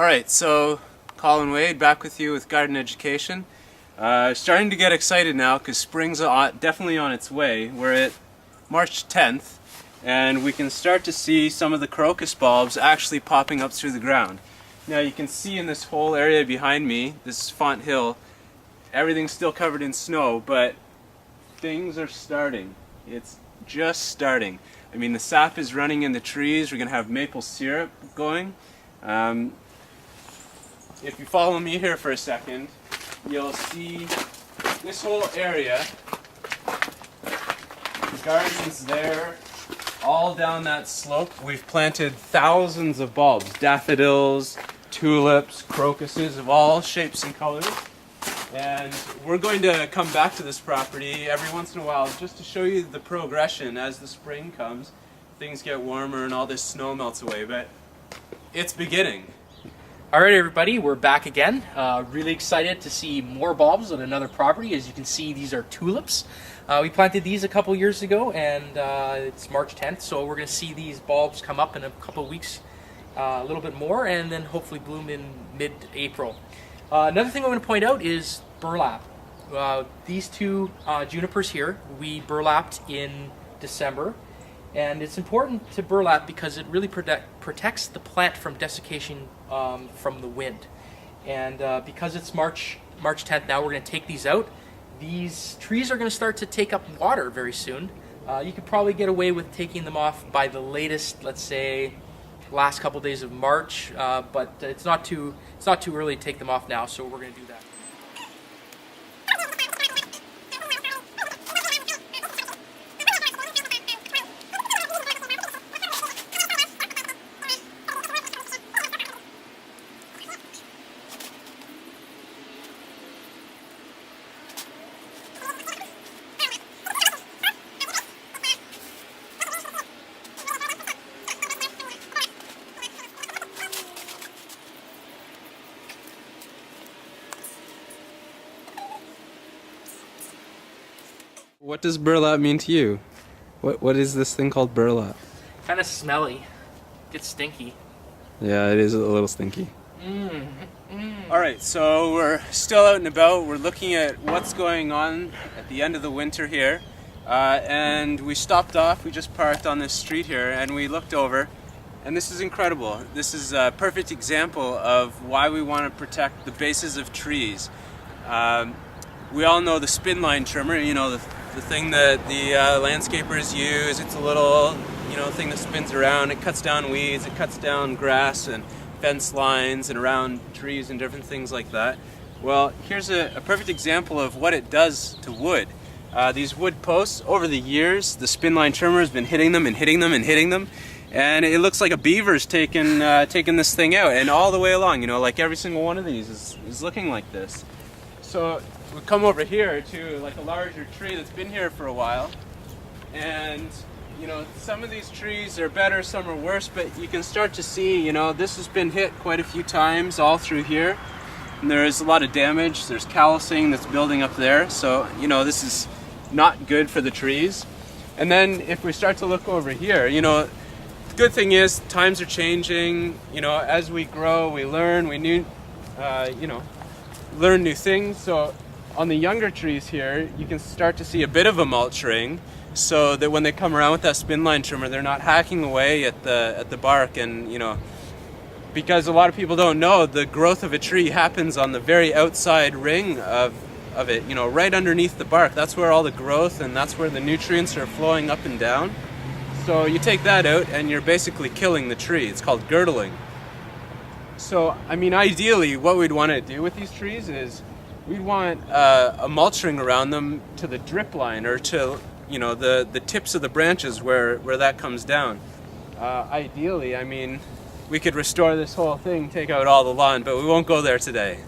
Alright, so Colin Wade back with you with Garden Education. Starting to get excited now because spring's definitely on its way. We're at March 10th and we can start to see some of the crocus bulbs actually popping up through the ground. Now you can see in this whole area behind me, this is Font Hill, everything's still covered in snow, but things are starting. It's just starting. I mean, the sap is running in the trees. We're going to have maple syrup going. If you follow me here for a second, you'll see this whole area. The garden's there, all down that slope. We've planted thousands of bulbs, daffodils, tulips, crocuses of all shapes and colors. And we're going to come back to this property every once in a while just to show you the progression as the spring comes. Things get warmer and all this snow melts away, but it's beginning. Alright everybody, we're back again. Really excited to see more bulbs on another property. As you can see, these are tulips. We planted these a couple years ago and it's March 10th, so we're going to see these bulbs come up in a couple weeks, a little bit more, and then hopefully bloom in mid-April. Another thing I want to point out is burlap. These two junipers here, we burlapped in December. And it's important to burlap because it really protects the plant from desiccation from the wind. And because it's March 10th now, we're going to take these out. These trees are going to start to take up water very soon. You could probably get away with taking them off by the latest, let's say, last couple days of March, but it's not too early to take them off now, so we're going to do that. What does burlap mean to you? What is this thing called burlap? Kind of smelly. Gets stinky. Yeah, it is a little stinky. Alright, so we're still out and about. We're looking at what's going on at the end of the winter here. And we stopped off, we just parked on this street here and we looked over. And this is incredible. This is a perfect example of why we want to protect the bases of trees. We all know the spin line trimmer, you know, the thing that the landscapers use. It's a little, thing that spins around. It cuts down weeds, it cuts down grass and fence lines and around trees and different things like that. Well, here's a perfect example of what it does to wood. These wood posts, over the years, the spin line trimmer has been hitting them and hitting them and hitting them. And it looks like a beaver's taking this thing out. And all the way along, like every single one of these is looking like this. So we come over here to like a larger tree that's been here for a while, and some of these trees are better, some are worse, but you can start to see, this has been hit quite a few times all through here, and there is a lot of damage. There's callousing that's building up there, so this is not good for the trees. And then if we start to look over here, the good thing is times are changing. As we grow, we learn, learn new things. So on the younger trees here, you can start to see a bit of a mulch ring, so that when they come around with that spin line trimmer, they're not hacking away at the bark. And because a lot of people don't know, the growth of a tree happens on the very outside ring of it, right underneath the bark. That's where all the growth and that's where the nutrients are flowing up and down. So you take that out and you're basically killing the tree. It's called girdling. So, ideally, what we'd want to do with these trees is we'd want a mulch ring around them to the drip line, or to, the tips of the branches where that comes down. Ideally, we could restore this whole thing, take out all the lawn, but we won't go there today.